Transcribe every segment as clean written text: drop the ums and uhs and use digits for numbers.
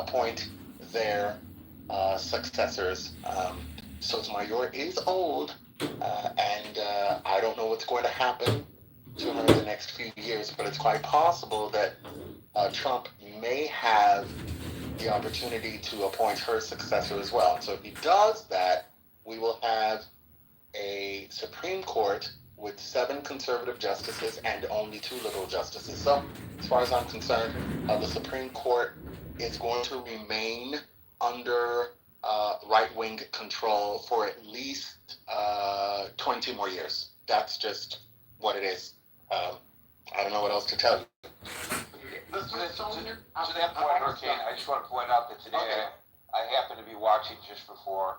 appoint their successors. Sotomayor is old, and I don't know what's going to happen to her in the next few years, but it's quite possible that Trump may have the opportunity to appoint her successor as well. So if he does that, we will have a Supreme Court with 7 conservative justices and only 2 liberal justices. So as far as I'm concerned, the Supreme Court is going to remain under right-wing control for at least 20 more years. That's just what it is. I don't know what else to tell you. To that point, Hurricane, I just want to point out that today I happened to be watching just before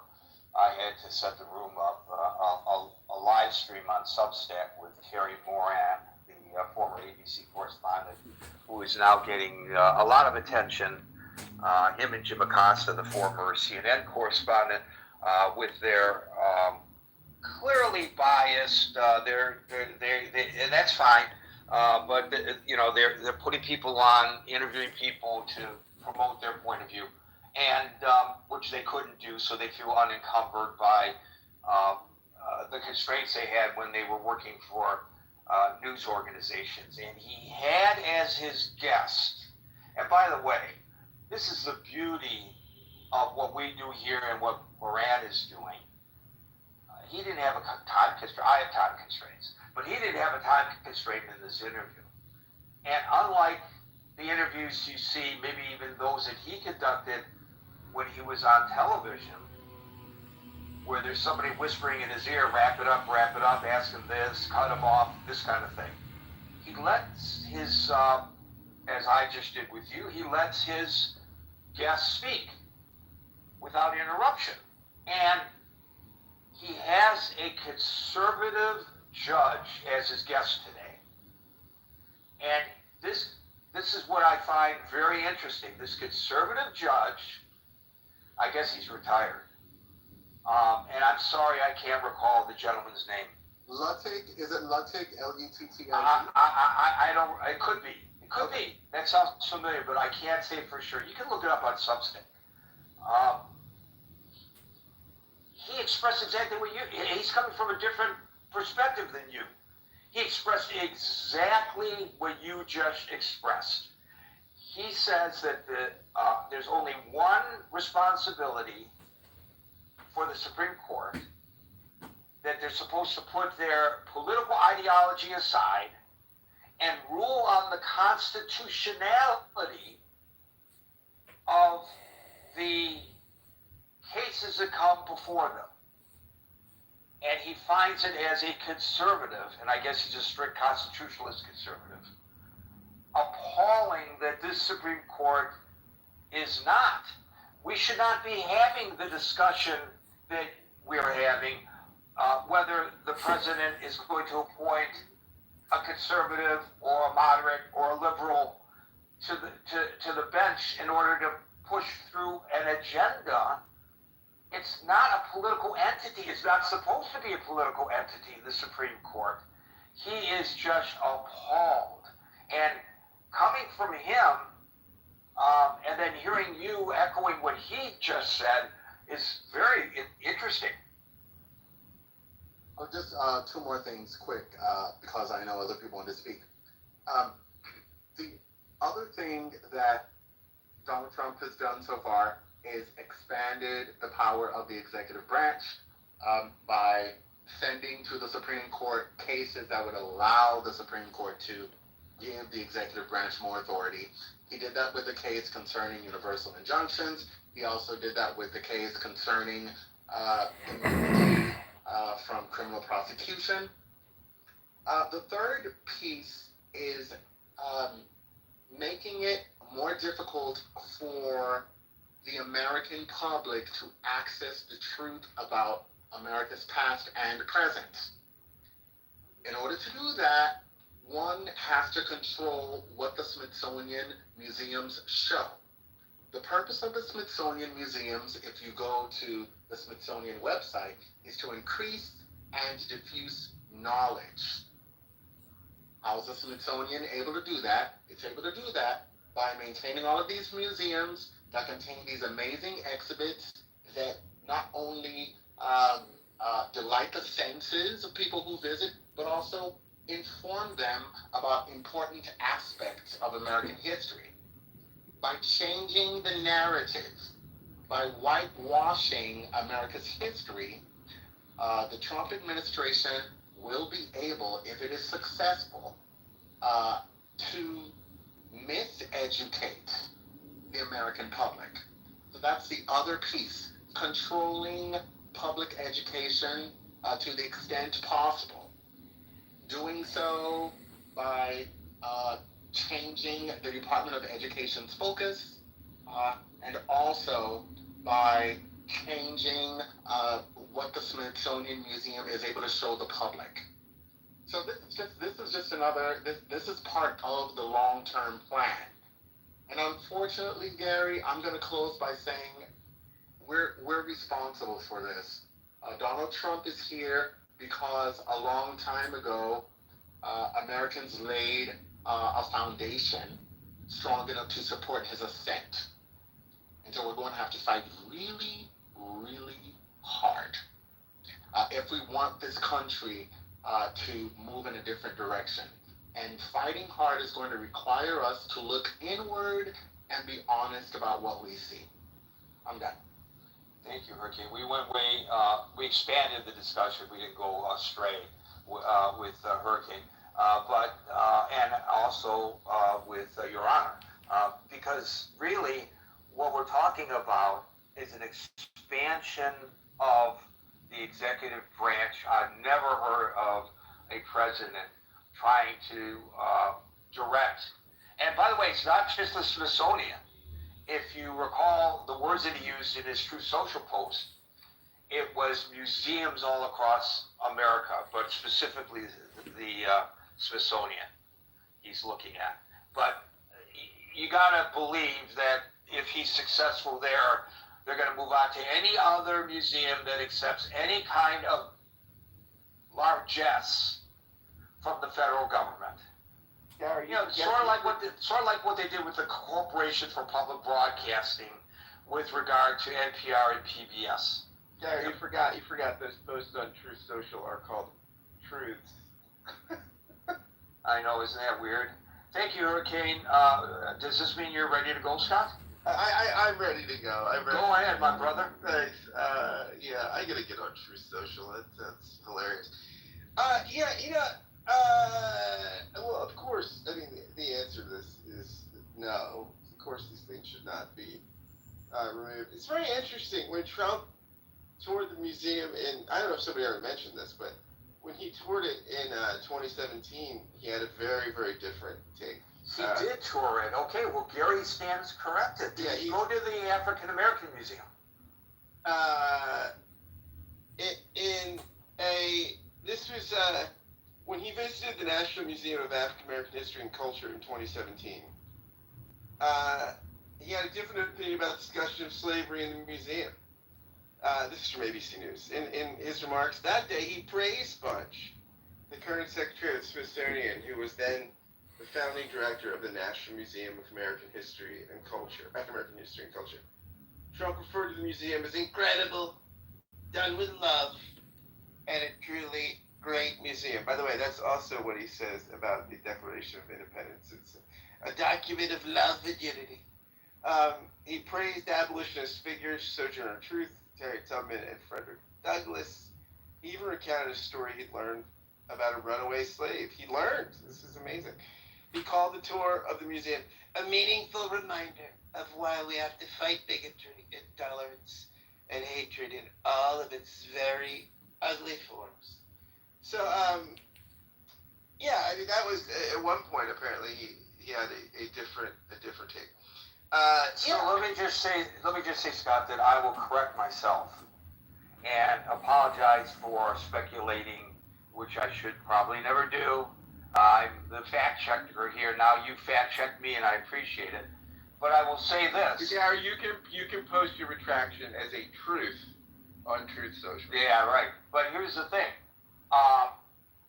I had to set the room up a live stream on Substack with Terry Moran, the former ABC correspondent, who is now getting a lot of attention. Him and Jim Acosta, the former CNN correspondent, with their clearly biased. And that's fine. But they're putting people on, interviewing people to promote their point of view, and which they couldn't do, so they feel unencumbered by the constraints they had when they were working for news organizations. And he had as his guest, and by the way, this is the beauty of what we do here and what Moran is doing. He didn't have a time constraint. I have time constraints. But he didn't have a time constraint in this interview. And unlike the interviews you see, maybe even those that he conducted when he was on television, where there's somebody whispering in his ear, wrap it up, ask him this, cut him off, this kind of thing. He lets his, as I just did with you, he lets his guests speak without interruption. And he has a conservative judge as his guest today. And this is what I find very interesting. This conservative judge, I guess he's retired. And I'm sorry I can't recall the gentleman's name. Luttig? Is it Luttig? L-U-T-T-I-G? I don't, it could be. It could be. That sounds familiar, but I can't say for sure. You can look it up on Substack. He expressed exactly what he's coming from a different perspective than you. He expressed exactly what you just expressed. He says that there's only one responsibility for the Supreme Court, that they're supposed to put their political ideology aside and rule on the constitutionality of the cases that come before them. And he finds it as a conservative, and I guess he's a strict constitutionalist conservative, appalling that this Supreme Court is not. We should not be having the discussion that we're having, whether the president is going to appoint a conservative or a moderate or a liberal to the bench in order to push through an agenda. It's not a political entity. It's not supposed to be a political entity, the Supreme Court. He is just appalled. And coming from him, and then hearing you echoing what he just said, is very interesting. Oh, just 2 more things quick, because I know other people want to speak. The other thing that Donald Trump has done so far is expanded the power of the executive branch by sending to the Supreme Court cases that would allow the Supreme Court to give the executive branch more authority. He did that with the case concerning universal injunctions. He also did that with the case concerning immunity from criminal prosecution. The third piece is making it more difficult for the American public to access the truth about America's past and present. In order to do that, one has to control what the Smithsonian museums show. The purpose of the Smithsonian museums, if you go to the Smithsonian website, is to increase and diffuse knowledge. How is the Smithsonian able to do that? It's able to do that by maintaining all of these museums, that contain these amazing exhibits that not only delight the senses of people who visit, but also inform them about important aspects of American history. By changing the narrative, by whitewashing America's history, the Trump administration will be able, if it is successful, to miseducate the American public. So that's the other piece, controlling public education to the extent possible. Doing so by changing the Department of Education's focus and also by changing what the Smithsonian Museum is able to show the public. So this is part of the long-term plan. And unfortunately, Gary, I'm going to close by saying we're responsible for this. Donald Trump is here because a long time ago, Americans laid a foundation strong enough to support his ascent. And so we're going to have to fight really, really hard if we want this country to move in a different direction. And fighting hard is going to require us to look inward and be honest about what we see. I'm done. Thank you, Hurricane. We went way, we expanded the discussion. We didn't go astray with Hurricane, and also with Your Honor, because really what we're talking about is an expansion of the executive branch. I've never heard of a president trying to direct. And by the way, it's not just the Smithsonian. If you recall the words that he used in his Truth Social post, it was museums all across America, but specifically the Smithsonian he's looking at. But you gotta believe that if he's successful there, they're gonna move on to any other museum that accepts any kind of largesse from the federal government. Gary, sort of like what they did with the Corporation for Public Broadcasting with regard to NPR and PBS. Gary, you forgot those posts on Truth Social are called truths. I know, isn't that weird? Thank you, Hurricane. Does this mean you're ready to go, Scott? I'm ready to go. Go ahead, my brother. Thanks. Yeah, I gotta get on Truth Social. That's hilarious. Well, of course, I mean, the answer to this is no. Of course, these things should not be removed. It's very interesting when Trump toured the museum I don't know if somebody ever mentioned this, but when he toured it in 2017, he had a very, very different take. He did tour it. Okay, well, Gary stands corrected. Did he go to the African American Museum? This was when he visited the National Museum of African American History and Culture in 2017. He had a different opinion about the discussion of slavery in the museum. This is from ABC News. In his remarks that day, he praised Bunch, the current Secretary of the Smithsonian, who was then the founding director of the National Museum of American History and Culture, African American History and Culture. Trump referred to the museum as incredible, done with love, and a truly great museum. By the way, that's also what he says about the Declaration of Independence. It's a document of love and unity. He praised abolitionist figures, Sojourner Truth, Terry Tubman, and Frederick Douglass. He even recounted a story he'd learned about a runaway slave. He learned. This is amazing. He called the tour of the museum a meaningful reminder of why we have to fight bigotry, intolerance, and hatred in all of its very ugly forms. So, yeah, I mean, that was, at one point, apparently, he had a different take. Let me just say, Scott, that I will correct myself and apologize for speculating, which I should probably never do. I'm the fact checker here. Now you fact checked me, and I appreciate it. But I will say this. Gary, you can post your retraction as a truth on Truth Social. Yeah, right. But here's the thing.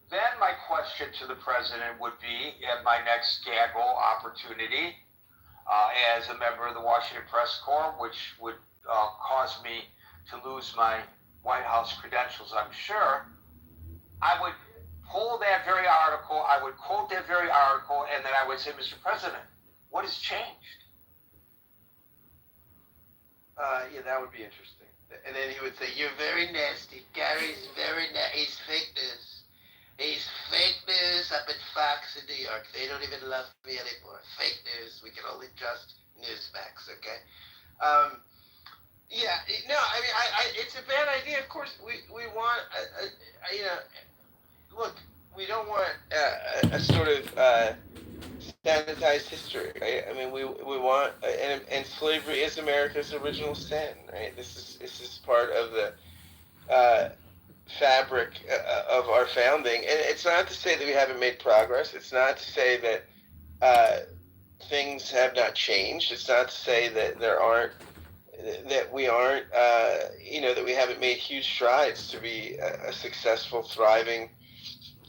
Then my question to the president would be, at my next gaggle opportunity, as a member of the Washington Press Corps, which would cause me to lose my White House credentials, I'm sure, I would pull that very article, I would quote that very article, and then I would say, Mr. President, what has changed? Yeah, that would be interesting. And then he would say, "You're very nasty. Gary's very nasty. He's fake news. He's fake news up at Fox in New York. They don't even love me anymore. Fake news. We can only trust Newsmax." Okay. Yeah. No. I mean, it's a bad idea. Of course, we want. You know, look, we don't want a sort of sanitized history, right? I mean, we want, and slavery is America's original sin, right? This is part of the fabric of our founding, and it's not to say that we haven't made progress. It's not to say that things have not changed. It's not to say that we aren't, that we haven't made huge strides to be a successful, thriving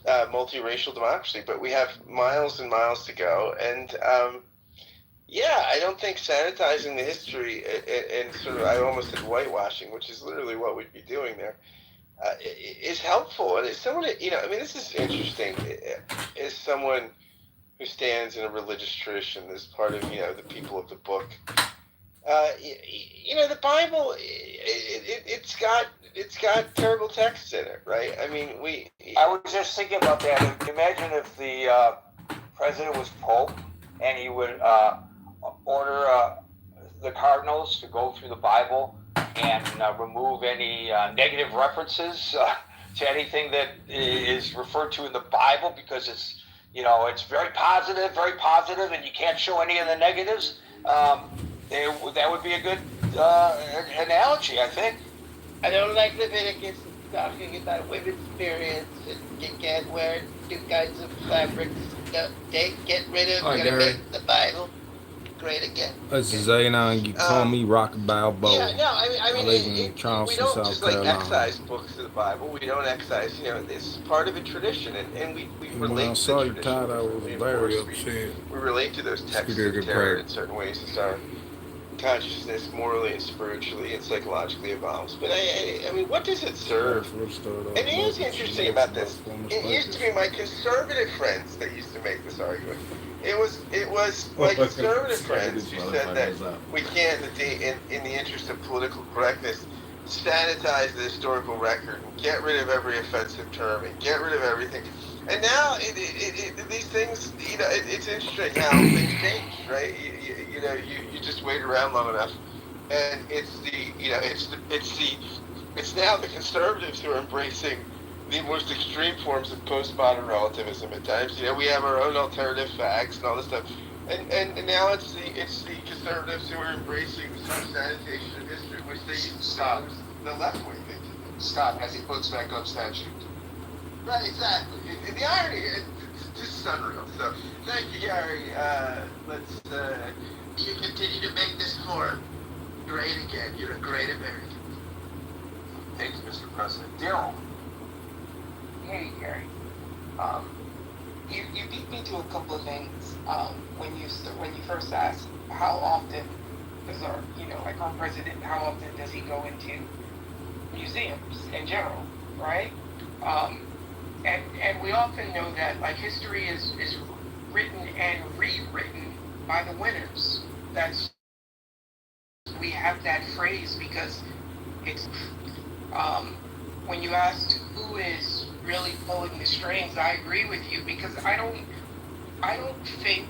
multiracial democracy, but we have miles and miles to go. And I don't think sanitizing the history and sort of, I almost said whitewashing, which is literally what we'd be doing there, is helpful. And it's someone, this is interesting. As someone who stands in a religious tradition, as part of, the people of the book, the Bible, it's got terrible texts in it, right? I mean, I was just thinking about that. Imagine if the president was Pope and he would order the cardinals to go through the Bible and remove any negative references to anything that is referred to in the Bible, because it's very positive, and you can't show any of the negatives. That would be a good analogy, I think. I don't like Leviticus talking about women's periods, and you can't wear two kinds of fabrics. Get rid of, Hi, Gary. Make the Bible great again. This is Zayna, and you call me Rock Balboa. Yeah, no, I mean, live in Charleston, we don't South just Carolina. excise books of the Bible. We don't excise, it's part of a tradition, and we relate When I to saw the you, tradition. Todd, I was very upset. We relate to those texts of terror in certain ways as our consciousness morally and spiritually and psychologically evolves. But I mean, what does it serve? And here's the interesting about this. It used to be my conservative friends that used to make this argument. It was my conservative friends who said that we can't, in the interest of political correctness, sanitize the historical record and get rid of every offensive term and get rid of everything. And now these things, it's interesting how things change, right? You just wait around long enough, and it's now the conservatives who are embracing the most extreme forms of postmodern relativism at times. We have our own alternative facts and all this stuff, and now it's the conservatives who are embracing some sanitation of history, which they used to say was the left wing thing to do. Scott, as he puts back up statute. Right, exactly. The irony is just unreal. So, thank you, Gary. Let's you continue to make this forum great again. You're a great American. Thank you, Mr. President. Daryl. Hey, Gary. You beat me to a couple of things when you first asked how often does our president, how often does he go into museums in general, right? And we often know that history is written and rewritten by the winners. We have that phrase because it's when you asked who is really pulling the strings, I agree with you, because I don't think,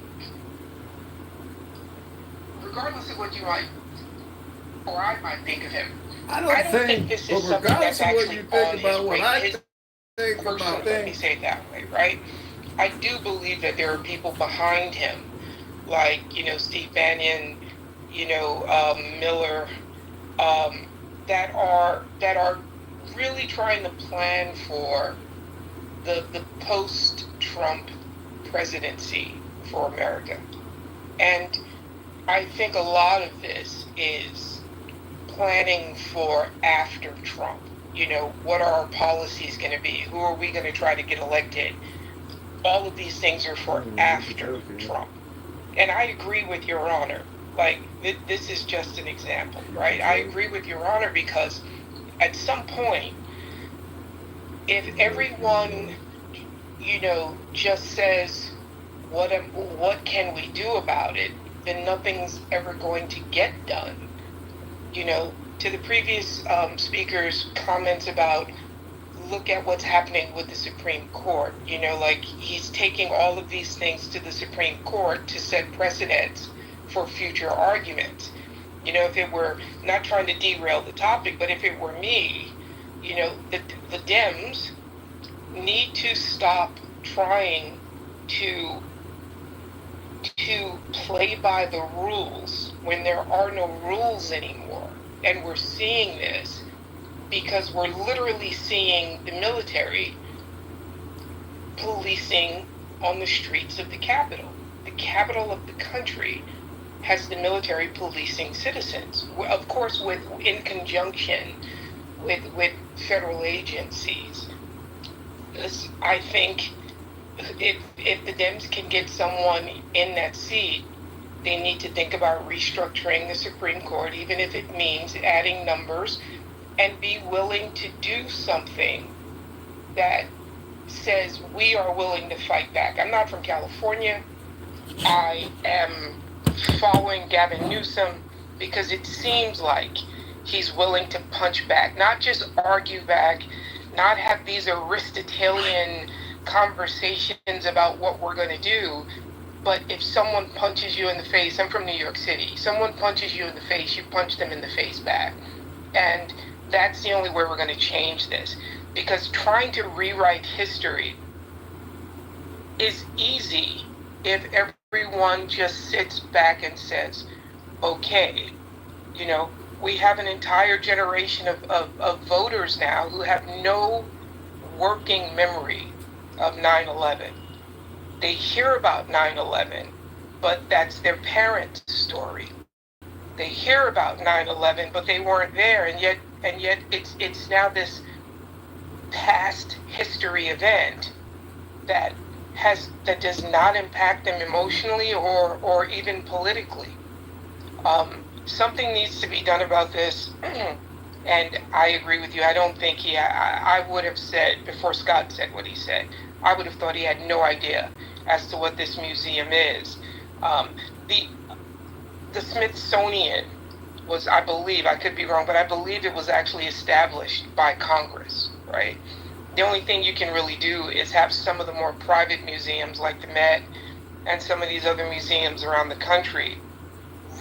regardless of what you might or I might think of him, I don't think this is something that's actually on his brain. Let me say it that way, right? I do believe that there are people behind him, like Steve Bannon, Miller, that are really trying to plan for the post-Trump presidency for America. And I think a lot of this is planning for after Trump. What are our policies going to be? Who are we going to try to get elected? All of these things are for after Trump. and I agree with Your Honor. Like, this is just an example, right? I agree with Your Honor because at some point, if everyone, just says, what can we do about it, then nothing's ever going to get done. To the previous speaker's comments about look at what's happening with the Supreme Court, like he's taking all of these things to the Supreme Court to set precedents for future arguments. If it were, not trying to derail the topic, but if it were me, the Dems need to stop trying to play by the rules when there are no rules anymore. And we're seeing this because we're literally seeing the military policing on the streets of the capital. The capital of the country has the military policing citizens, of course, in conjunction with federal agencies. I think if the Dems can get someone in that seat, they need to think about restructuring the Supreme Court, even if it means adding numbers, and be willing to do something that says we are willing to fight back. I'm not from California. I am following Gavin Newsom because it seems like he's willing to punch back, not just argue back, not have these Aristotelian conversations about what we're going to do, but if someone punches you in the face, I'm from New York City, someone punches you in the face, you punch them in the face back. And that's the only way we're going to change this. Because trying to rewrite history is easy if everyone just sits back and says, okay, we have an entire generation of voters now who have no working memory of 9/11. They hear about 9/11, but that's their parents' story. They hear about 9/11, but they weren't there, and yet it's now this past history event that does not impact them emotionally or even politically. Something needs to be done about this, and I agree with you. I don't think I would have said, before Scott said what he said, I would have thought he had no idea as to what this museum is. The Smithsonian was, I believe, I could be wrong, but I believe it was actually established by Congress, right? The only thing you can really do is have some of the more private museums like the Met and some of these other museums around the country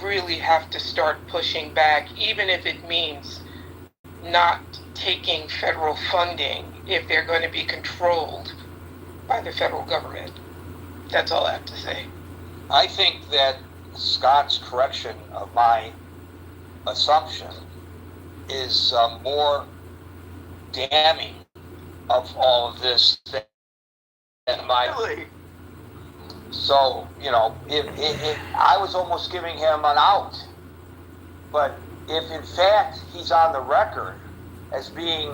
really have to start pushing back, even if it means not taking federal funding if they're going to be controlled by the federal government. That's all I have to say. I think that Scott's correction of my assumption is more damning of all of this than my. Really? So, I was almost giving him an out. But if in fact he's on the record as being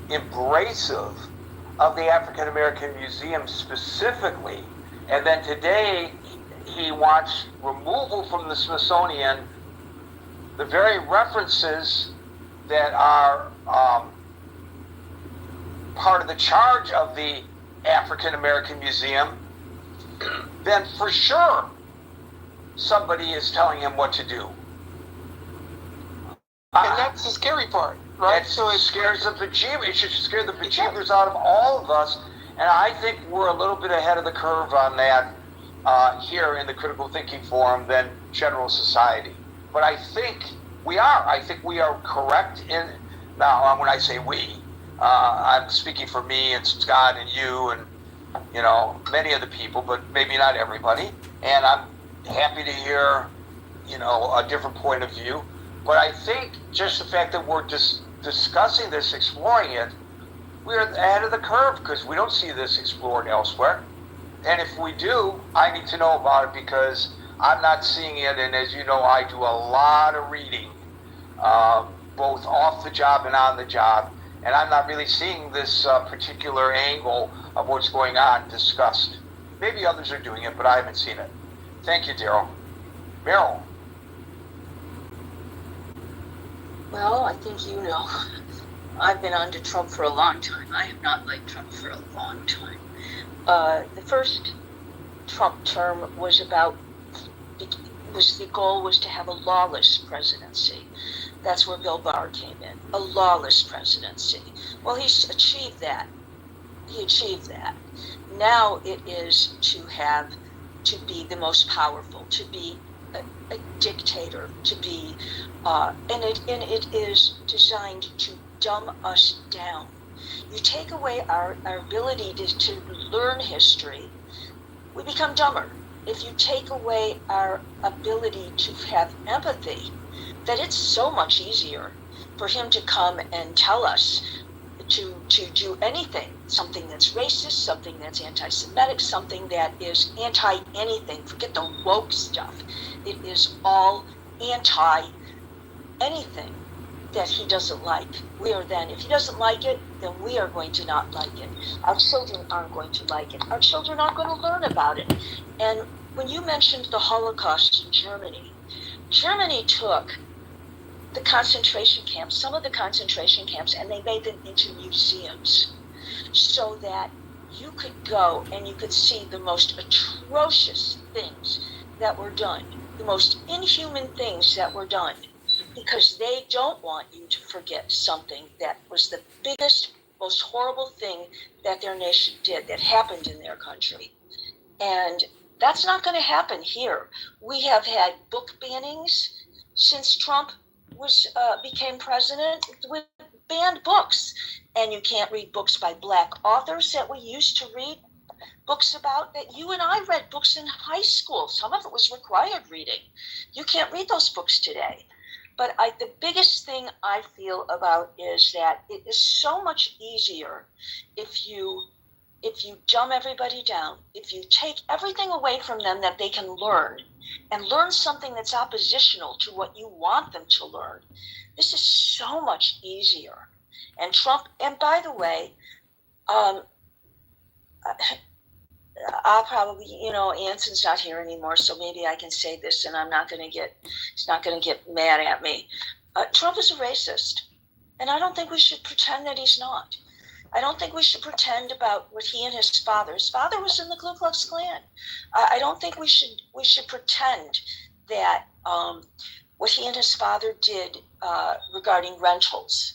embracive of the African American Museum specifically, and then today he wants removal from the Smithsonian, the very references that are part of the charge of the African American Museum, then for sure somebody is telling him what to do. And that's the scary part, right? So it scares the bejeebers. It should scare the bejeebers out of all of us. And I think we're a little bit ahead of the curve on that here in the Critical Thinking Forum than general society. But I think we are. I think we are correct in. Now, when I say we, I'm speaking for me and Scott and you and many of the people, but maybe not everybody. And I'm happy to hear a different point of view. But I think just the fact that we're just discussing this, exploring it, we're ahead of the curve because we don't see this explored elsewhere. And if we do, I need to know about it because I'm not seeing it. And as you know, I do a lot of reading, both off the job and on the job. And I'm not really seeing this particular angle of what's going on discussed. Maybe others are doing it, but I haven't seen it. Thank you, Daryl. Meryl. Well, I think you know. I've been under Trump for a long time. I have not liked Trump for a long time. The first Trump term was the goal was to have a lawless presidency. That's where Bill Barr came in, a lawless presidency. Well, he's achieved that. He achieved that. Now it is to be the most powerful, to be a dictator, to be, and it is designed to dumb us down. You take away our ability to learn history, we become dumber. If you take away our ability to have empathy, that it's so much easier for him to come and tell us to do anything, something that's racist, something that's anti-Semitic, something that is anti-anything. Forget the woke stuff. It is all anti-anything that he doesn't like. If he doesn't like it, then we are going to not like it. Our children aren't going to like it. Our children aren't going to learn about it. And when you mentioned the Holocaust in Germany took the concentration camps, some of the concentration camps, and they made them into museums so that you could go and you could see the most atrocious things that were done, the most inhuman things that were done, because they don't want you to forget something that was the biggest, most horrible thing that their nation did, that happened in their country. And that's not going to happen here. We have had book bannings since Trump became president, with banned books, and you can't read books by Black authors that we used to read books about, that you and I read books in high school. Some of it was required reading. You can't read those books today. But the biggest thing I feel about is that it is so much easier if you dumb everybody down, if you take everything away from them that they can learn, and learn something that's oppositional to what you want them to learn. This is so much easier. And Trump, and by the way, I'll probably, Anson's not here anymore, so maybe I can say this and he's not going to get mad at me. Trump is a racist, and I don't think we should pretend that he's not. I don't think we should pretend about what he and his father was in the Ku Klux Klan. I don't think we should pretend that what he and his father did regarding rentals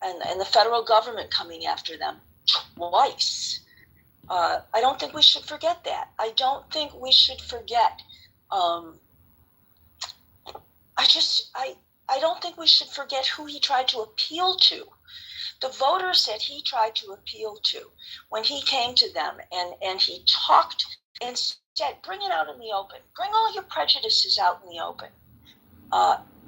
and the federal government coming after them twice. I don't think we should forget that. I don't think we should forget. I don't think we should forget who he tried to appeal to. The voters that he tried to appeal to when he came to them and he talked and said, bring it out in the open. Bring all your prejudices out in the open.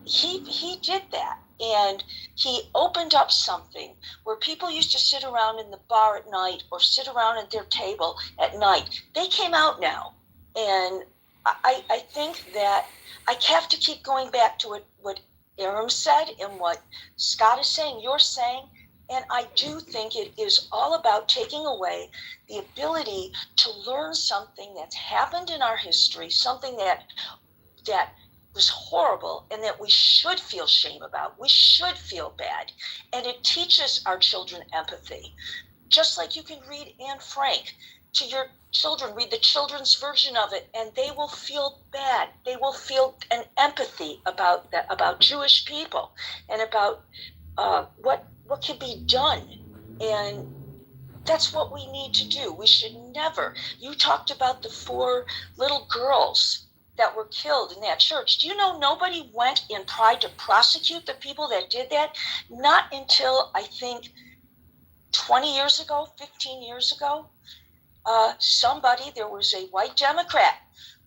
He did that. And he opened up something where people used to sit around in the bar at night or sit around at their table at night. They came out now. And I think that I have to keep going back to what Aram said and what Scott is saying, you're saying. And I do think it is all about taking away the ability to learn something that's happened in our history, something that was horrible and that we should feel shame about. We should feel bad. And it teaches our children empathy. Just like you can read Anne Frank to your children, read the children's version of it, and they will feel bad. They will feel an empathy about that, about Jewish people and about what can be done. And that's what we need to do. We should never. You talked about the 4 little girls that were killed in that church. Do you know nobody went and tried to prosecute the people that did that? Not until, I think, 20 years ago, 15 years ago. There was a white Democrat,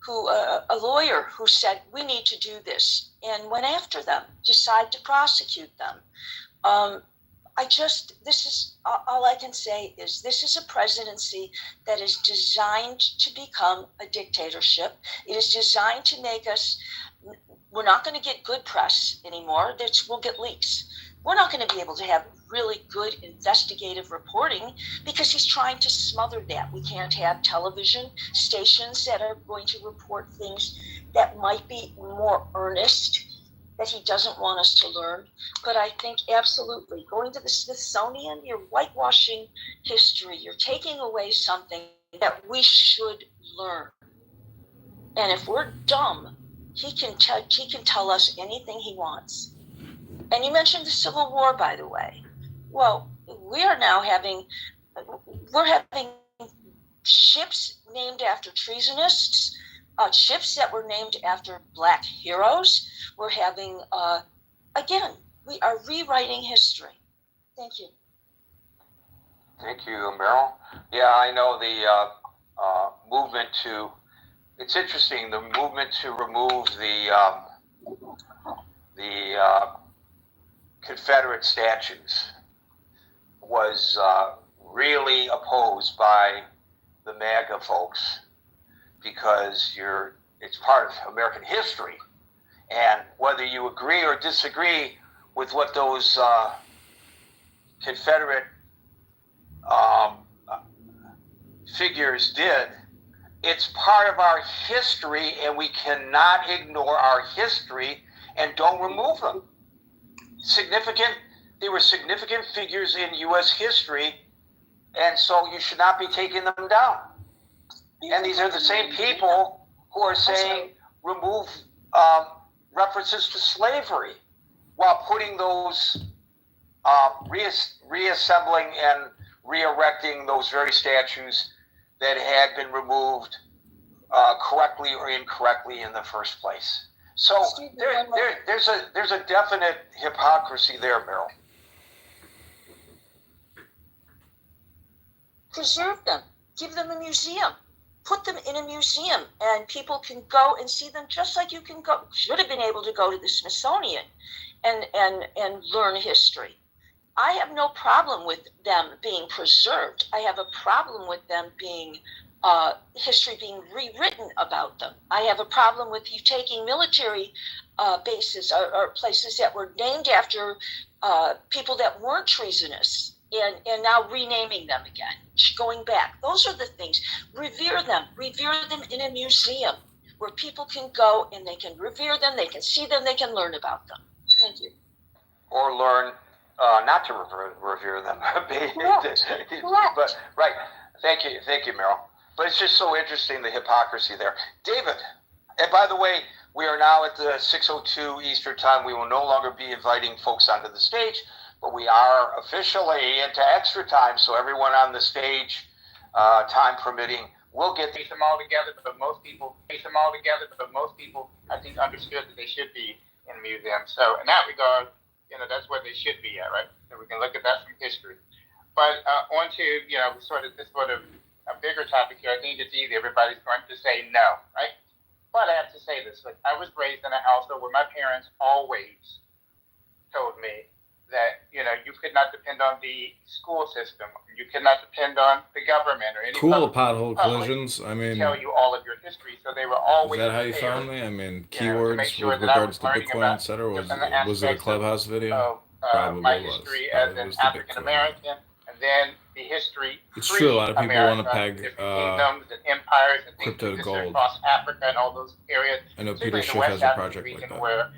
a lawyer who said, we need to do this, and went after them, decided to prosecute them. This is all I can say is this is a presidency that is designed to become a dictatorship. It is designed to make us, we're not going to get good press anymore. We'll get leaks. We're not going to be able to have really good investigative reporting because he's trying to smother that. We can't have television stations that are going to report things that might be more earnest, that he doesn't want us to learn. But I think absolutely going to the Smithsonian, you're whitewashing history. You're taking away something that we should learn. And if we're dumb, he can tell us anything he wants. And you mentioned the Civil War, by the way. Well, we're having ships named after treasonists, ships that were named after Black heroes. We're having, again, we are rewriting history. Thank you. Thank you, Meryl. Yeah, I know the movement to. It's interesting, the movement to remove the Confederate statues was really opposed by the MAGA folks because it's part of American history, and whether you agree or disagree with what those Confederate figures did, it's part of our history, and we cannot ignore our history and don't remove them. They were significant figures in U.S. history, and so you should not be taking them down. And these are the same people who are saying remove references to slavery while putting those, reassembling and re-erecting those very statues that had been removed correctly or incorrectly in the first place. So there's a definite hypocrisy there, Meryl. Preserve them. Give them a museum. Put them in a museum, and people can go and see them just like you should have been able to go to the Smithsonian and learn history. I have no problem with them being preserved. I have a problem with them being history being rewritten about them. I have a problem with you taking military bases or places that were named after people that weren't treasonous and now renaming them again, going back. Those are the things. Revere them in a museum where people can go and they can revere them, they can see them, they can learn about them. Thank you. Or learn not to revere them. But right, thank you, Meryl. But it's just so interesting, the hypocrisy there. David, and by the way, we are now at the 6:02 Eastern Time. We will no longer be inviting folks onto the stage, but we are officially into extra time, so everyone on the stage, time permitting, will get them all together. But most people, I think, understood that they should be in a museum. So in that regard, that's where they should be at, right? So we can look at that from history. But on to, sort of a bigger topic here. I think it's easy. Everybody's going to say no, right? But I have to say this. Look, I was raised in a household where my parents always told me that, you could not depend on the school system. You could not depend on the government or any cool pothole collisions. I mean, tell you all of your history. So they were always is that how you found me? I mean, keywords with regards to Bitcoin, etc. Was it a Clubhouse video? Probably my was. history as an African American, and then the history. It's true. A lot of people want to peg kingdoms and empires and things crypto to gold across Africa and all those areas. I know Peter Schiff has a project like that. Where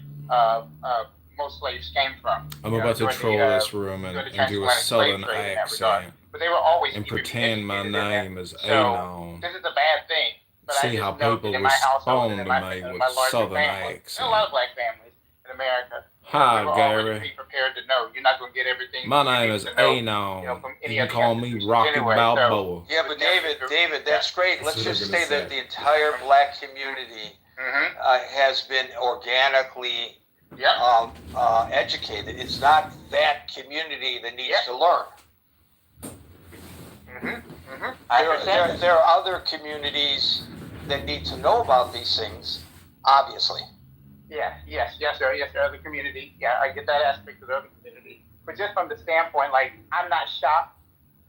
most slaves came from. I'm about to troll this room and do a southern accent but they were always and pretend my name is so, this is a bad thing. But see how people respond to me with southern accent. A lot of black families in America. Hi, Gary. Gary. Prepared to know you're not going to get everything. My name is Anon. You can call me Rocky Balboa. Yeah, but David, that's great. Let's just say that the entire black community has been organically educated. It's not that community that needs to learn. There are other communities that need to know about these things, obviously. Yes, there are other community. Yeah, I get that aspect of the other community. But just from the standpoint, I'm not shocked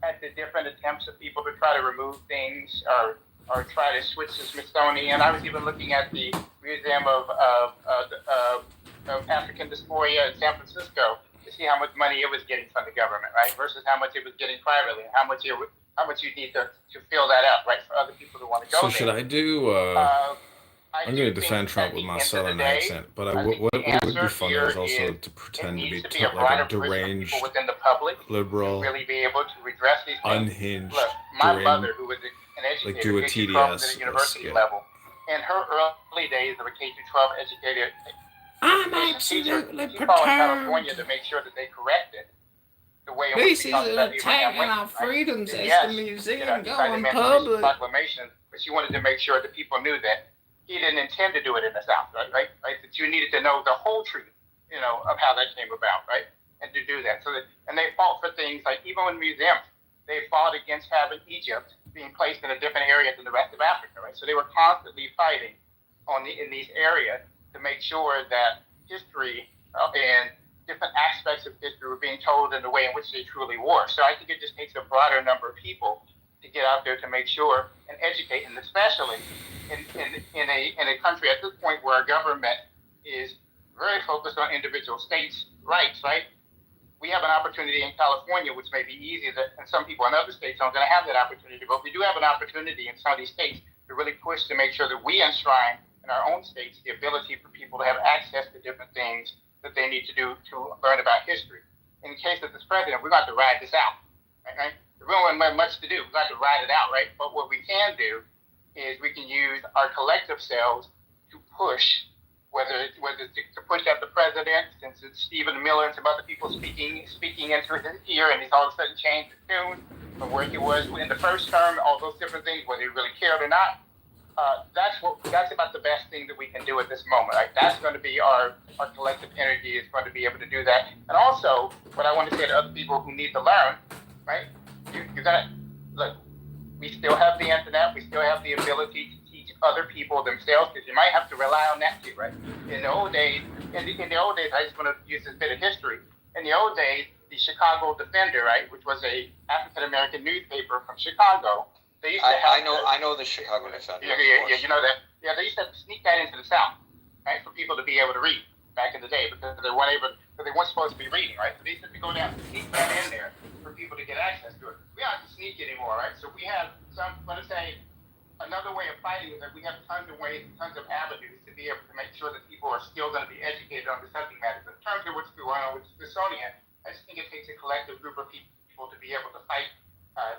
at the different attempts of people to try to remove things or try to switch the Smithsonian. I was even looking at the Museum of African Diaspora in San Francisco. The see how much money it was getting from the government, right, versus how much it was getting privately, and how much you need to fill that up, right, for other people to want to go So there. should I do? I'm going to defend Trump with my Southern accent, but what would be funny is also to pretend to be like a deranged, within the public liberal, to really be able to redress these things. unhinged, Look, my mother, who was an educator, like do a K-12 TDS at a university skit. level, in her early days of a K-12 educator, I'm absolutely she called California to make sure that they corrected the way in which this is an attack on our freedoms as the museum going public. Proclamation, but she wanted to make sure that people knew that he didn't intend to do it in the South, right? That you needed to know the whole truth, of how that came about, right? And to do that. And they fought for things like, even in museums, they fought against having Egypt being placed in a different area than the rest of Africa, right? So they were constantly fighting in these areas to make sure that history and different aspects of history were being told in the way in which they truly were. So I think it just takes a broader number of people to get out there to make sure and educate, and especially in a country at this point where our government is very focused on individual states' rights, right? We have an opportunity in California, which may be easy, and some people in other states aren't going to have that opportunity, but we do have an opportunity in some of these states to really push to make sure that we enshrine in our own states the ability for people to have access to different things that they need to do to learn about history. In the case of this president, we're going to have to ride this out, right? We don't have much to do. We've got to ride it out, right? But what we can do is we can use our collective selves to push, whether it's to push out the president, since it's Stephen Miller and some other people speaking into his ear, and he's all of a sudden changed the tune from where he was in the first term, all those different things, whether he really cared or not. That's about the best thing that we can do at this moment, right? That's going to be our collective energy is going to be able to do that. And also, what I want to say to other people who need to learn, right? You got to look. We still have the internet. We still have the ability to teach other people themselves, because you might have to rely on that too, right? In the old days, I just want to use this bit of history. In the old days, the Chicago Defender, right, which was a African American newspaper from Chicago. They used to I know the Chicago Defender. Yeah, you know that. Yeah, they used to sneak that into the South, right, for people to be able to read back in the day, because they weren't supposed to be reading, right? So they used to go down and sneak that in there for people to get access to it. We don't have to sneak anymore, right? So we have another way of fighting is that we have tons of ways, tons of avenues to be able to make sure that people are still going to be educated on the subject matter. But in terms of what's going on with Smithsonian, I just think it takes a collective group of people to be able to fight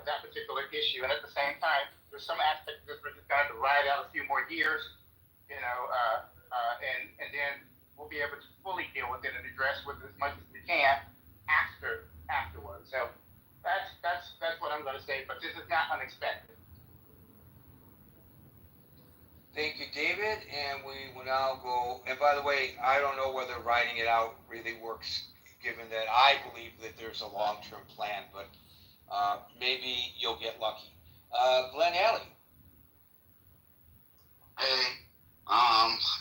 that particular issue. And at the same time, there's some aspects of this we're just going to ride out a few more years, and then we'll be able to fully deal with it and address with as much as we can afterwards. So that's what I'm going to say. But this is not unexpected. Thank you, David. And we will now go. And by the way, I don't know whether writing it out really works, given that I believe that there's a long-term plan, but maybe you'll get lucky. Glenn Alley. Hey,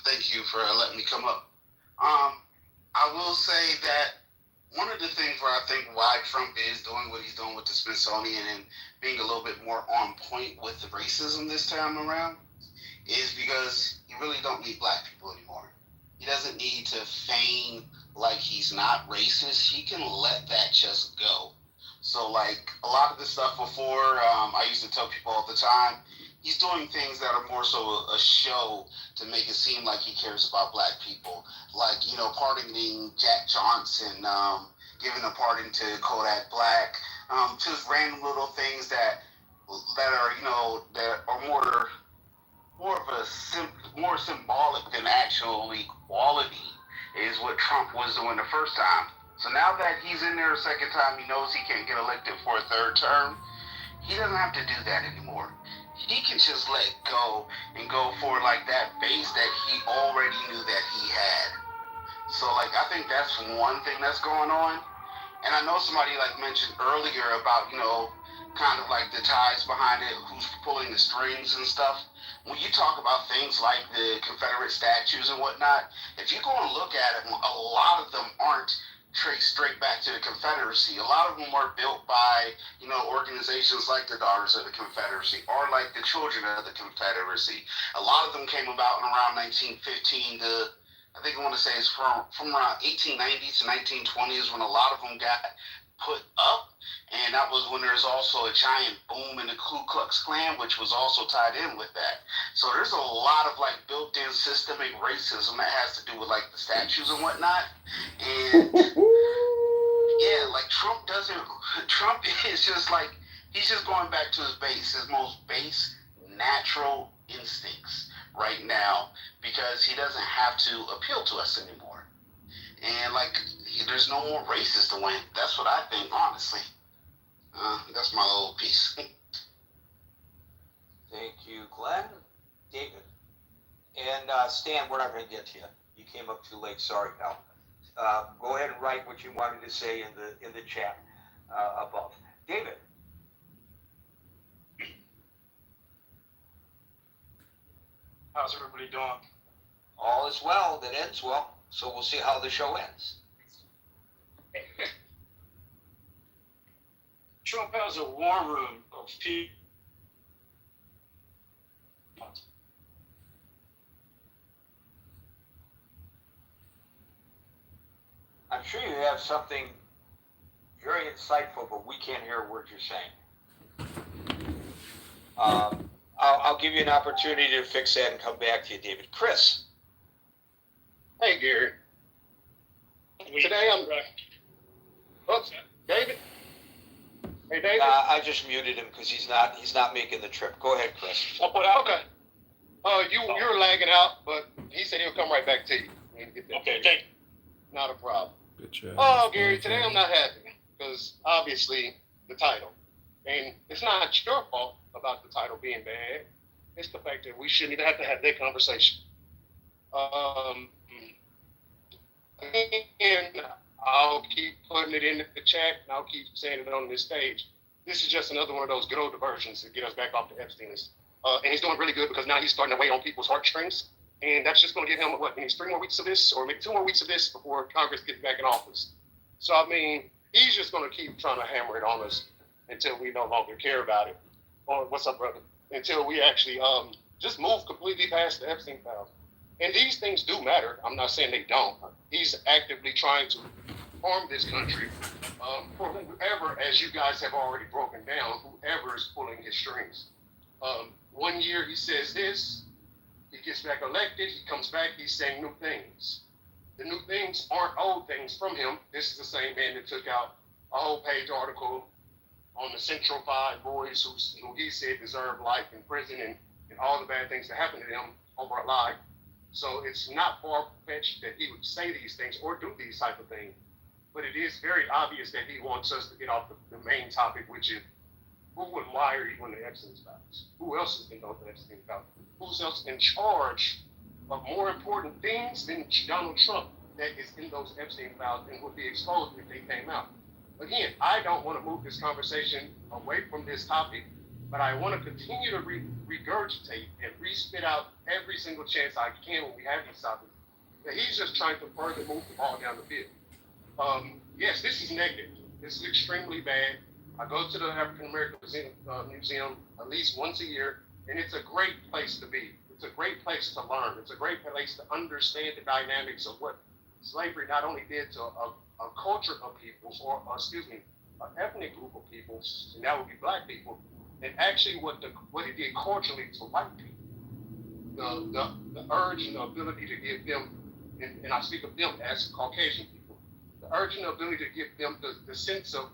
thank you for letting me come up. I will say that one of the things where I think why Trump is doing what he's doing with the Smithsonian and being a little bit more on point with the racism this time around is because you really don't need black people anymore. He doesn't need to feign like he's not racist. He can let that just go. So like a lot of the stuff before, I used to tell people all the time, he's doing things that are more so a show to make it seem like he cares about black people. Like, pardoning Jack Johnson, giving a pardon to Kodak Black, just random little things that are, that are more symbolic than actual equality is what Trump was doing the first time. So now that he's in there a second time, he knows he can't get elected for a third term. He doesn't have to do that anymore. He can just let go and go for like that base that he already knew that he had. So like I think that's one thing that's going on. And I know somebody like mentioned earlier about, kind of like the ties behind it, who's pulling the strings and stuff. When you talk about things like the Confederate statues and whatnot, if you go and look at it, a lot of them aren't traced straight back to the Confederacy. A lot of them were built by, organizations like the Daughters of the Confederacy or like the Children of the Confederacy. A lot of them came about in around 1915 to I think I want to say it's from around 1890 to 1920 is when a lot of them got put up, and that was when there's also a giant boom in the Ku Klux Klan, which was also tied in with that. So there's a lot of like built-in systemic racism that has to do with like the statues and whatnot. And yeah, like Trump is just like, he's just going back to his most base natural instincts right now, because he doesn't have to appeal to us anymore. And like, there's no more races to win. That's what I think, honestly. That's my little piece. Thank you, Glenn. David. And Stan, we're not going to get to you. You came up too late. Sorry, pal. Go ahead and write what you wanted to say in the chat above. David. How's everybody doing? All is well that ends well. So we'll see how the show ends. Trump has a war room of people. I'm sure you have something very insightful, but we can't hear a word you're saying. I'll give you an opportunity to fix that and come back to you, David. Chris. Hey, Gary. Today I'm. Oops, David. Hey, David. I just muted him because he's not making the trip. Go ahead, Chris. Okay. You're lagging out, but he said he'll come right back to you. Okay, thank you. Not a problem. Good job. Oh, Gary, today I'm not happy because obviously the title, and it's not your fault about the title being bad. It's the fact that we shouldn't even have to have that conversation. And I'll keep putting it in the chat, and I'll keep saying it on this stage. This is just another one of those good old diversions to get us back off the Epstein list. And he's doing really good because now he's starting to weigh on people's heartstrings. And that's just going to give him, what, maybe 3 more weeks of this, or maybe 2 more weeks of this before Congress gets back in office. So, I mean, he's just going to keep trying to hammer it on us until we no longer care about it. Or, what's up, brother? Until we actually just move completely past the Epstein files. And these things do matter. I'm not saying they don't. He's actively trying to harm this country for whoever, as you guys have already broken down, whoever is pulling his strings. 1 year he says this, he gets back elected, he comes back, he's saying new things. The new things aren't old things from him. This is the same man that took out a whole page article on the Central 5 boys who he said deserve life in prison and all the bad things that happened to them over a lie. So it's not far-fetched that he would say these things or do these type of things. But it is very obvious that he wants us to get off the main topic, which is who and why are you in the Epstein files? Who else is in those Epstein files? Who's else in charge of more important things than Donald Trump that is in those Epstein files and would be exposed if they came out? Again, I don't want to move this conversation away from this topic, but I want to continue to regurgitate and re-spit out every single chance I can when we have these topics. That he's just trying to further move the ball down the field. Yes, this is negative. This is extremely bad. I go to the African American Museum at least once a year, and it's a great place to be. It's a great place to learn. It's a great place to understand the dynamics of what slavery not only did to a culture of people, or an ethnic group of people, and that would be black people, and actually what it did culturally to white people. The urge and the ability to give them, and I speak of them as Caucasian people, the urge and the ability to give them the sense of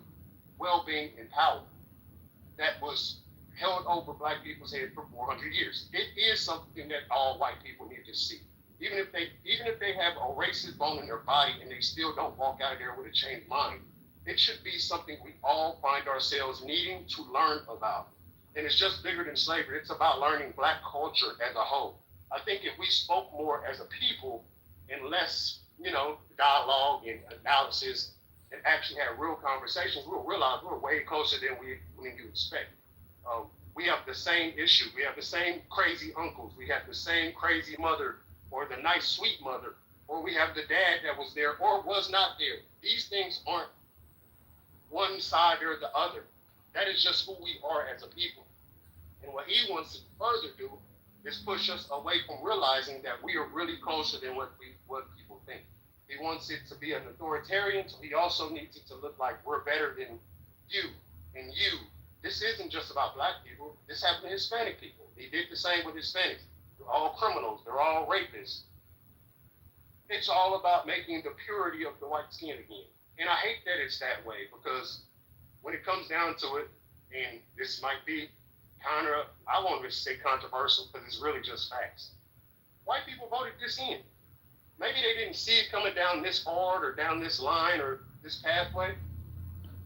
well-being and power that was held over black people's head for 400 years. It is something that all white people need to see. Even if they have a racist bone in their body and they still don't walk out of there with a changed mind, it should be something we all find ourselves needing to learn about. And it's just bigger than slavery. It's about learning black culture as a whole. I think if we spoke more as a people and less, dialogue and analysis, and actually had real conversations, we'll realize we're way closer than you expect. We have the same issue. We have the same crazy uncles. We have the same crazy mother, or the nice sweet mother, or we have the dad that was there or was not there. These things aren't one side or the other. That is just who we are as a people. And what he wants to further do It's pushed us away from realizing that we are really closer than what people think. He wants it to be an authoritarian, so he also needs it to look like we're better than you and you. This isn't just about black people. This happened to Hispanic people. He did the same with Hispanics. They're all criminals. They're all rapists. It's all about making the purity of the white skin again. And I hate that it's that way, because when it comes down to it, and this might be I won't just say controversial, because it's really just facts. White people voted this in. Maybe they didn't see it coming down this hard or down this line or this pathway,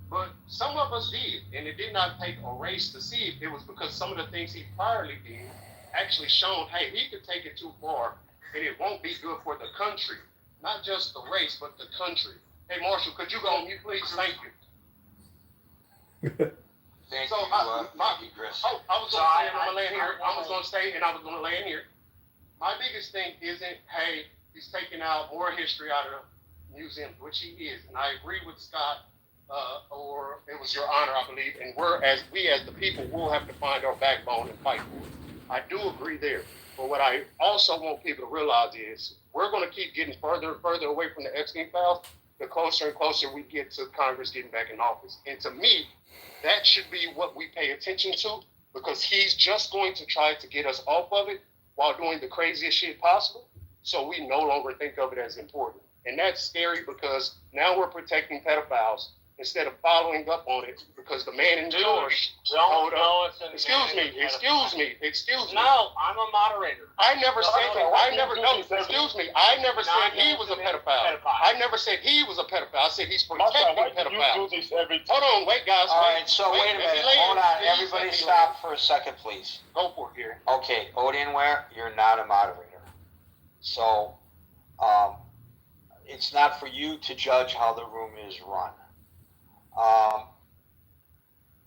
but some of us did, and it did not take a race to see it. It was because some of the things he priorly did actually shown, hey, he could take it too far, and it won't be good for the country. Not just the race, but the country. Hey, Marshall, could you go on mute, please? Thank you. Thank So, you, Chris. I was going to say, and I'm going to land here. I was going to say, and I was going to land here. My biggest thing isn't, hey, he's taking out more history out of the museum, which he is. And I agree with Scott, or it was your honor, I believe. And we as the people will have to find our backbone and fight for it. I do agree there. But what I also want people to realize is we're going to keep getting further and further away from the Epstein files the closer and closer we get to Congress getting back in office. And to me, that should be what we pay attention to, because he's just going to try to get us off of it while doing the craziest shit possible. So we no longer think of it as important. And that's scary, because now we're protecting pedophiles instead of following up on it, because the man in George. Hold up. Excuse me. No, I'm a moderator. I never said he was a pedophile. I never said he was a pedophile. I said he's protecting pedophiles. Hold on, wait, guys. All right, so wait a minute. Hold on. Everybody stop for a second, please. Go for it, Gary. Okay, Odienware, you're not a moderator. So, it's not for you to judge how the room is run.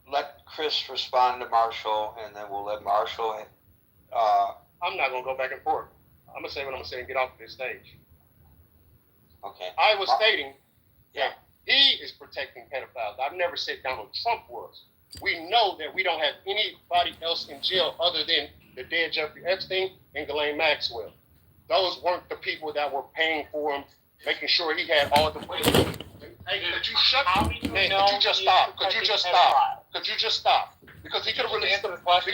Let Chris respond to Marshall, and then we'll let Marshall. I'm not gonna go back and forth. I'm gonna say what I'm gonna say and get off this stage. Okay. I was stating that he is protecting pedophiles. I've never said Donald Trump was. We know that we don't have anybody else in jail other than the dead Jeffrey Epstein and Ghislaine Maxwell. Those weren't the people that were paying for him, making sure he had all the money. Hey, could you shut up? Could you just stop? Could you just stop? Because he could have released the files he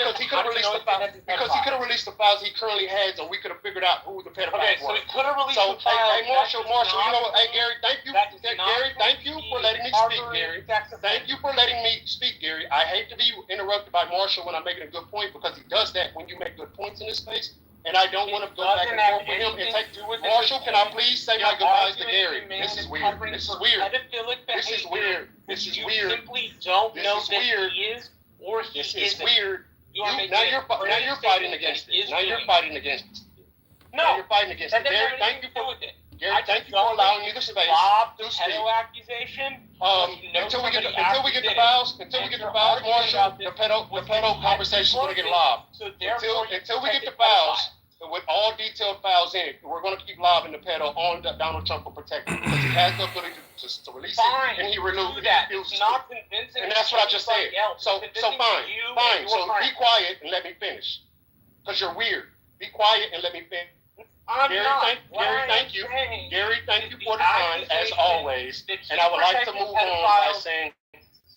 currently has, and we could have figured out who the pedophiles were. So he could have released the files. Hey, Marshall, you know what? Hey, Gary, thank you. Gary, thank you for letting me speak, Gary. Thank you for letting me speak, Gary. I hate to be interrupted by Marshall when I'm making a good point, because he does that when you make good points in this space. And I don't want to go back and forth with him and take. Marshall, can I please say my goodbyes to Gary? This is weird. This is weird. This is weird. This is weird. You simply don't know that he is or he isn't. This is weird. Now you're fighting against it. Now you're fighting against it. No, you're fighting against it. Gary, thank you for Gary, allowing me the space to speak. Accusation. Until we get the files, Marshall, the pedo conversation is going to get lobbed. So until we get the files with all detailed files in it, we're going to keep lobbing the pedo on Donald Trump for protection, because he has the ability to release it, and he renewed that. it. It's not convincing. And that's what I just said. So fine. So be quiet and let me finish, because you're weird. Be quiet and let me finish. Gary, thank you. Gary, thank you for the time, as always. And I would like to move on by saying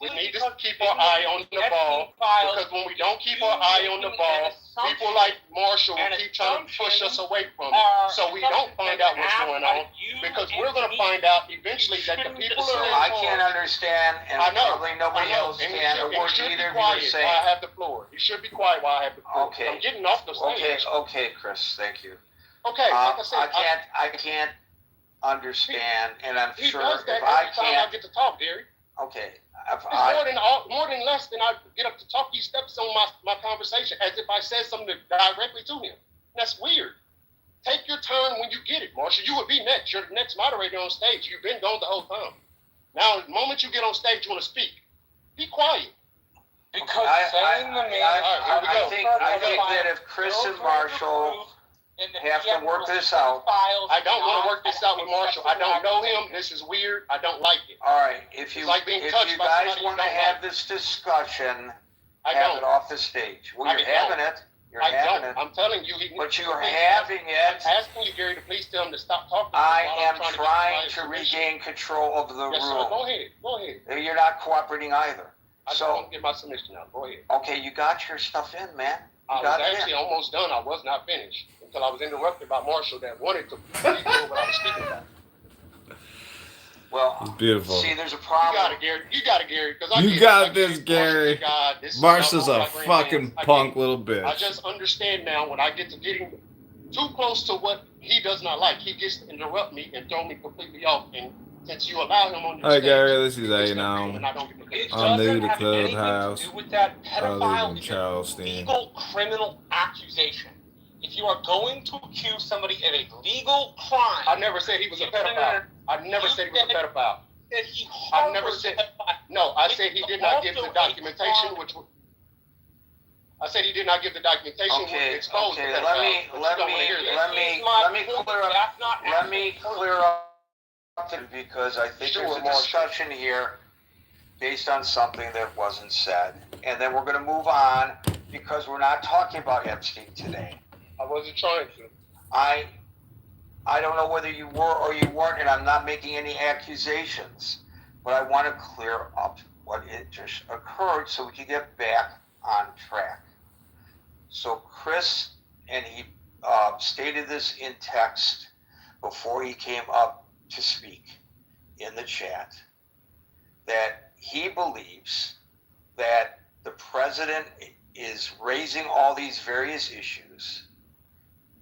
we need to keep our eye on the ball, because when we don't keep our eye on the ball, people like Marshall will keep trying to push us away from it, so we don't find out what's going on, because we're going to find out eventually that the people So are I can't understand, and probably nobody else can, or either of you are saying. While I have the floor. You should be quiet while I have the floor. Okay. I'm getting off the stage. Okay, Chris, thank you. Okay, like I said, I can't understand, and I'm he sure does that if I every time can't. I get to talk, Gary. Okay. It's more than less than I get up to talk. He steps on my conversation as if I said something directly to him. That's weird. Take your turn when you get it, Marshall. You would be next. You're the next moderator on stage. You've been gone the whole time. Now, the moment you get on stage, you want to speak. Be quiet. Because I think that if Chris and Marshall have to work this out. I don't want to work this out with Marshall. I don't know him. This is weird. I don't like it. All right. If you like guys want to have this discussion, have it off the stage. Well, you're having it. You're I having don't. it. I'm telling you. But you're having it. I'm asking you, Gary, to please tell him to stop talking. I am while I'm trying to to get my submission. regain control of the Yes, room. sir. Go ahead. Go ahead. You're not cooperating either. I just So, want to get my submission out. Go ahead. okay, you got your stuff in, man. I was actually almost done. I was not finished until I was interrupted by Marshall that wanted to read what I was speaking about. Well, It's beautiful. see, there's a problem. You got it, Gary. You got it, Gary. You got this, Gary. Marshall's a fucking punk little bitch. I just understand now when I get to getting too close to what he does not like, he gets to interrupt me and throw me completely off. And since you allow him on your Hi, stage, Gary. This is it's A now. and I don't get to finish. I'm new to have anything Clubhouse. to do with that. Other Pedophile than is a Charles legal criminal accusation. If you are going to accuse somebody of a legal crime, I never said he was a pedophile. I never said he was a pedophile. that he I never harbors said. a pedophile. No, I said he did not give the documentation, I said he did not give the documentation which exposed the Okay, pedophile. let me clear up because I think there's a discussion here based on something that wasn't said, and then we're going to move on because we're not talking about Epstein today. I wasn't trying to. I don't know whether you were or you weren't, and I'm not making any accusations, but I want to clear up what it just occurred so we can get back on track. So Chris, and he stated this in text before he came up to speak in the chat, that he believes that the president is raising all these various issues,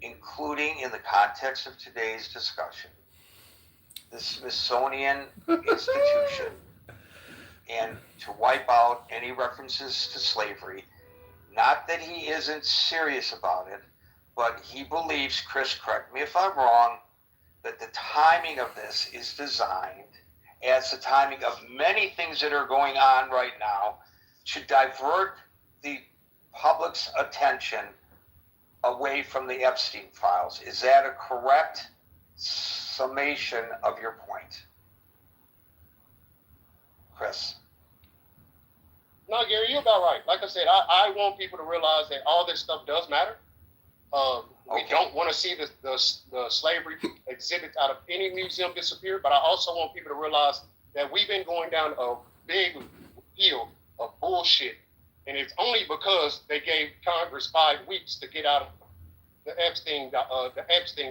including in the context of today's discussion, the Smithsonian institution, and to wipe out any references to slavery. Not that he isn't serious about it, but he believes, Chris, correct me if I'm wrong, that the timing of this is designed, as the timing of many things that are going on right now, to divert the public's attention away from the Epstein files. Is that a correct summation of your point, Chris? No, Gary, you're about right. Like I said, I want people to realize that all this stuff does matter. We don't want to see the slavery exhibits out of any museum disappear, but I also want people to realize that we've been going down a big hill of bullshit, and it's only because they gave Congress 5 weeks to get out of the Epstein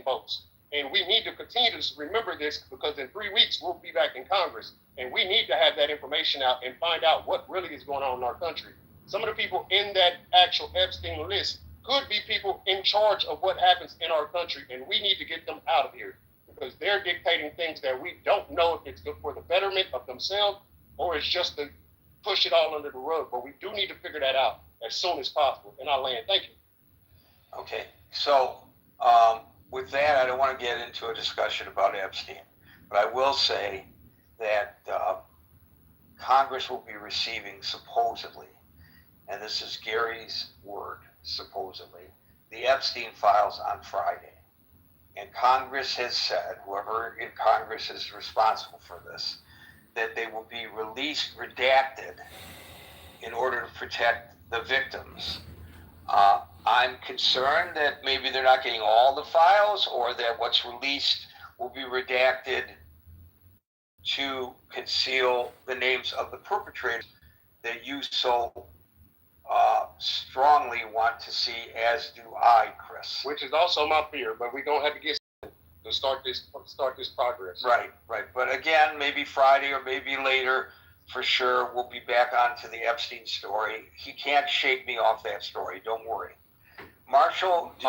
votes. And we need to continue to remember this because in 3 weeks we'll be back in Congress, and we need to have that information out and find out what really is going on in our country. Some of the people in that actual Epstein list could be people in charge of what happens in our country, and we need to get them out of here because they're dictating things that we don't know if it's good for the betterment of themselves or it's just to push it all under the rug. But we do need to figure that out as soon as possible. And I'll land. Thank you. Okay, so with that, I don't want to get into a discussion about Epstein, but I will say that Congress will be receiving supposedly, and this is Gary's word, supposedly, the Epstein files on Friday. And Congress has said, whoever in Congress is responsible for this, that they will be released redacted in order to protect the victims. I'm concerned that maybe they're not getting all the files, or that what's released will be redacted to conceal the names of the perpetrators that you so strongly want to see, as do I, Chris. Which is also my fear, but we're gonna have to get to start this progress. Right. But again, maybe Friday or maybe later, for sure, we'll be back onto the Epstein story. He can't shake me off that story. Don't worry. Marshall, did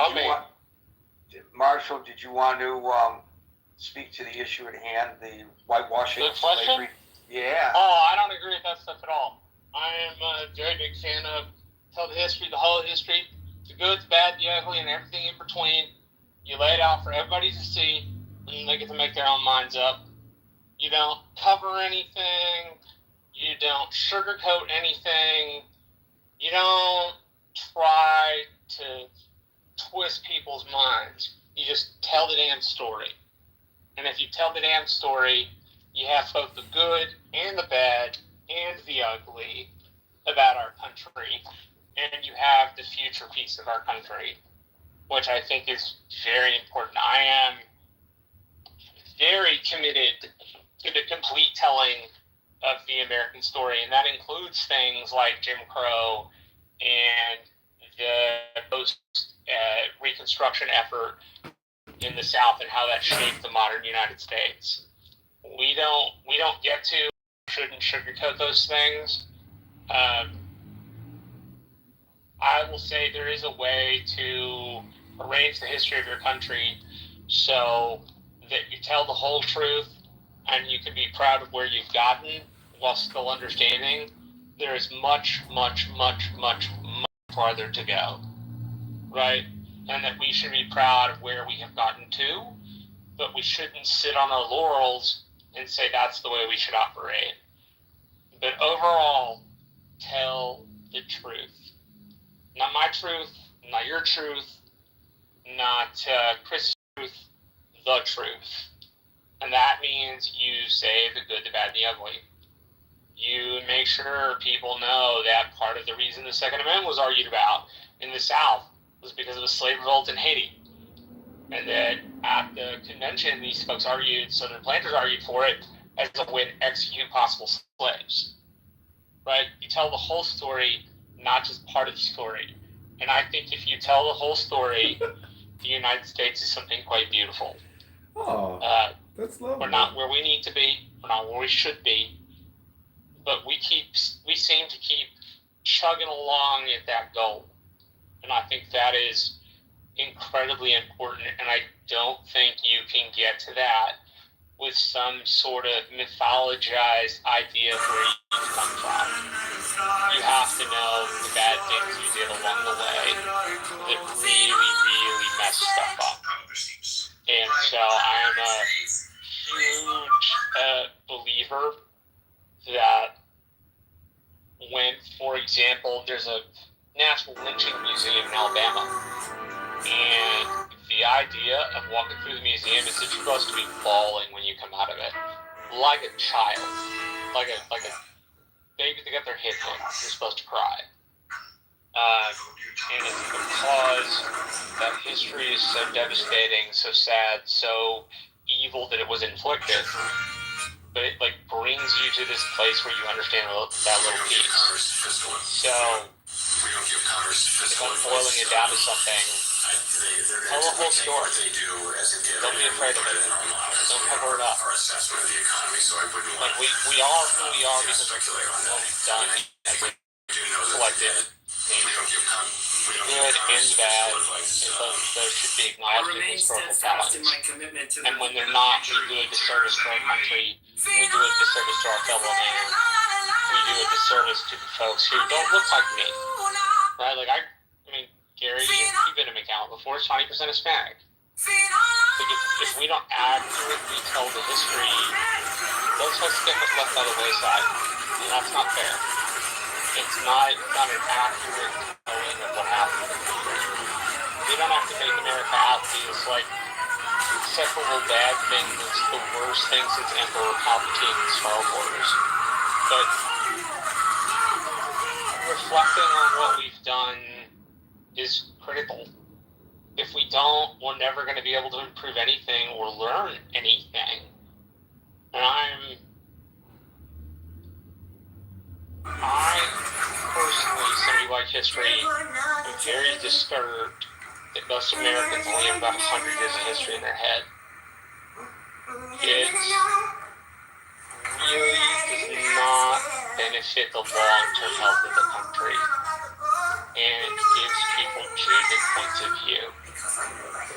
you want to speak to the issue at hand, the whitewashing of slavery? Yeah. Oh, I don't agree with that stuff at all. I am a very big fan of tell the history, the whole history, the good, the bad, the ugly, and everything in between. You lay it out for everybody to see, and they get to make their own minds up. You don't cover anything. You don't sugarcoat anything. You don't try to twist people's minds. You just tell the damn story. And if you tell the damn story, you have both the good and the bad and the ugly about our country. and you have the future peace of our country, which I think is very important. I am very committed to the complete telling of the American story, and that includes things like Jim Crow and the post-Reconstruction effort in the South and how that shaped the modern United States. We don't get to, shouldn't sugarcoat those things. I will say there is a way to arrange the history of your country so that you tell the whole truth and you can be proud of where you've gotten while still understanding there is much, much, much, much, much farther to go, right? And that we should be proud of where we have gotten to, but we shouldn't sit on our laurels and say that's the way we should operate. But overall, tell the truth. Not my truth, not your truth, not Chris' truth, the truth. And that means you say the good, the bad, and the ugly. You make sure people know that part of the reason the Second Amendment was argued about in the South was because of a slave revolt in Haiti. And that at the convention, these folks argued, Southern planters argued for it as a way to execute possible slaves. Right? You tell the whole story, not just part of the story. And I think if you tell the whole story, the United States is something quite beautiful. Oh, that's lovely. We're not where we need to be. We're not where we should be. But we seem to keep chugging along at that goal. And I think that is incredibly important. And I don't think you can get to that with some sort of mythologized idea of where you come from. You have to know the bad things you did along the way that really, really mess stuff up. And so I am a huge believer that when, for example, there's a National Lynching Museum in Alabama, and the idea of walking through the museum is that you're supposed to be bawling when you come out of it, like a child, like a baby that got their head hit. You're supposed to cry, and it's because that history is so devastating, so sad, so evil that it was inflicted. But it brings you to this place where you understand that little piece. So if I'm boiling it down to something, tell the whole story. Don't be afraid of it. Don't cover it up. We are who we are because of what we've done as a collective nation. Good and bad, and those should be acknowledged in historical balance. And when they're not, we do a disservice to our country. We do a disservice to our fellow man. We do a disservice to the folks who don't look like me. Right? I mean, Gary, you've been to McAllen before. It's 20% Hispanic. If we don't accurately tell the history, those folks get left by the wayside. And that's not fair. It's not an accurate telling of what happened. We don't have to make America out to be this separable bad thing that's the worst thing since Emperor Palpatine and Star Wars. But reflecting on what we've done is critical. If we don't, we're never going to be able to improve anything or learn anything. And I personally, somebody like history, am very disturbed that most Americans only have about 100 years of history in their head. It really does not benefit the long-term health of the country, and it gives people jaded points of view,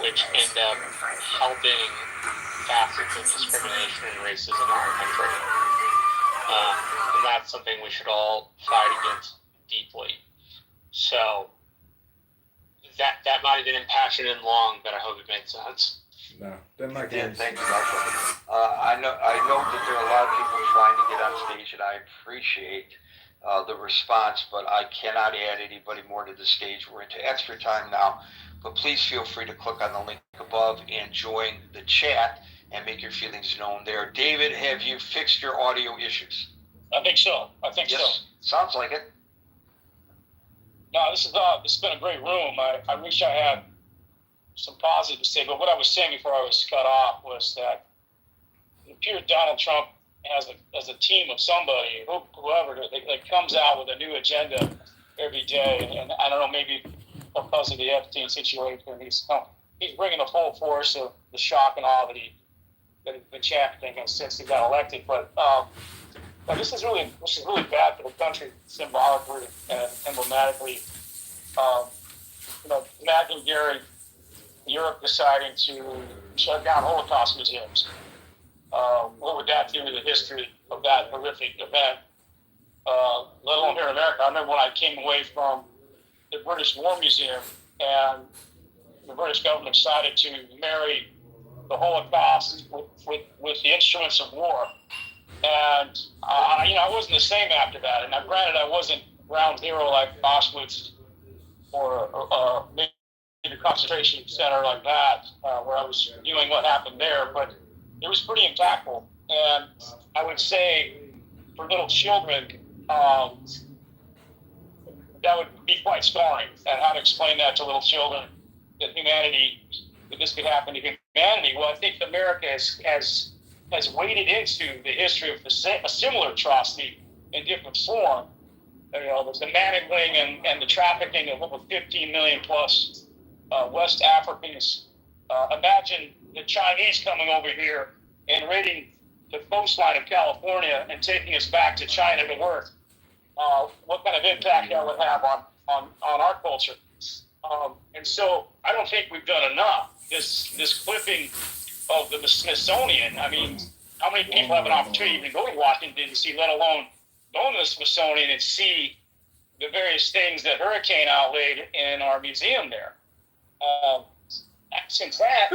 which end up helping facets of discrimination and racism in our country. And that's something we should all fight against deeply. So that might have been impassioned and long, but I hope it made sense. No, that might Yeah, thank you, Michael. I know that there are a lot of people trying to get on stage, and I appreciate the response, but I cannot add anybody more to the stage. We're into extra time now, but please feel free to click on the link above and join the chat and make your feelings known there. David, have you fixed your audio issues? I think so. Yes, sounds like it. No, this has been a great room. I wish I had some positive to say, but what I was saying before I was cut off was that it appears Donald Trump has a team of somebody, whoever, that comes out with a new agenda every day. And I don't know, maybe because of the Epstein situation, he's bringing the full force of the shock and awe that he's been championing since he got elected. But this is really bad for the country, symbolically and emblematically. Imagine Europe deciding to shut down Holocaust museums. What would that do to the history of that horrific event? Let alone here in America. I remember when I came away from the British War Museum and the British government decided to marry the Holocaust with the instruments of war. And, I wasn't the same after that. And granted, I wasn't ground zero like Auschwitz or maybe a concentration center like that, where I was viewing what happened there, but it was pretty impactful. And I would say for little children, that would be quite scarring, and how to explain that to little children, that this could happen to humanity. Well, I think America has waded into the history of a similar atrocity in different form. The managling and the trafficking of over 15 million plus West Africans. Imagine the Chinese coming over here and raiding the coastline of California and taking us back to China to work. What kind of impact that would have on our culture? And so I don't think we've done enough. This clipping of the Smithsonian, I mean, how many people have an opportunity to go to Washington D.C., let alone go to the Smithsonian and see the various things that Hurricane outlaid in our museum there? Since that,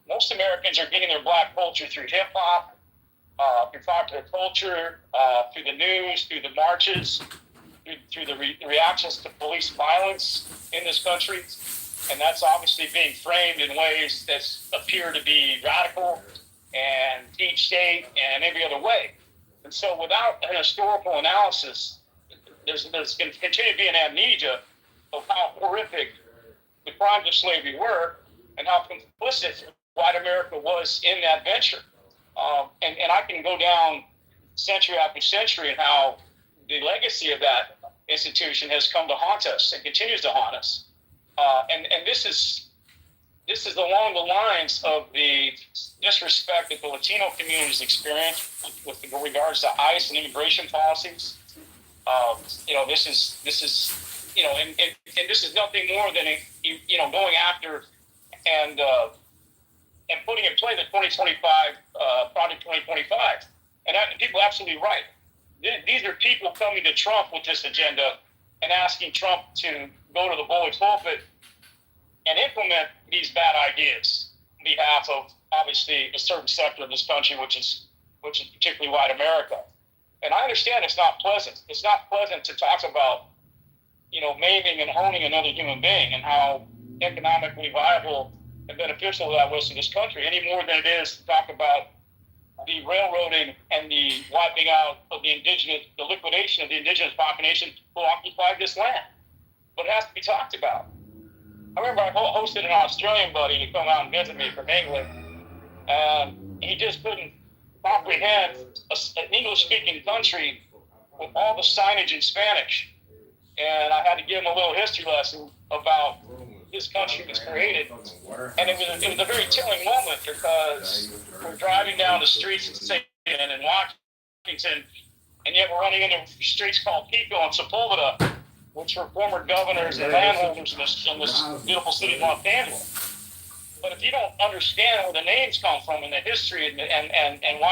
most Americans are getting their black culture through hip-hop, through popular culture, through the news, through the marches, through the reactions to police violence in this country. And that's obviously being framed in ways that appear to be radical and deep state and every other way. And so without an historical analysis, there's going to continue to be an amnesia of how horrific the crimes of slavery were and how complicit white America was in that venture. And I can go down century after century and how the legacy of that institution has come to haunt us and continues to haunt us. And this is along the lines of the disrespect that the Latino community's experienced with regards to ICE and immigration policies. This is nothing more than going after and putting in play the 2025 Project 2025. And people are absolutely right. These are people coming to Trump with this agenda and asking Trump to go to the bully pulpit and implement these bad ideas on behalf of obviously a certain sector of this country, which is particularly white America. And I understand it's not pleasant. It's not pleasant to talk about, maiming and honing another human being and how economically viable and beneficial that was to this country, any more than it is to talk about the railroading and the wiping out of the liquidation of the indigenous population who occupied this land. But it has to be talked about. I remember I hosted an Australian buddy to come out and visit me from England, and he just couldn't comprehend an English-speaking country with all the signage in Spanish. And I had to give him a little history lesson about this country was created. And it was a very telling moment because we're driving down the streets of St. and Washington, and yet we're running into streets called Pico and Sepulveda, which were former governors and landholders in this beautiful city of Los Angeles. But if you don't understand where the names come from and the history and why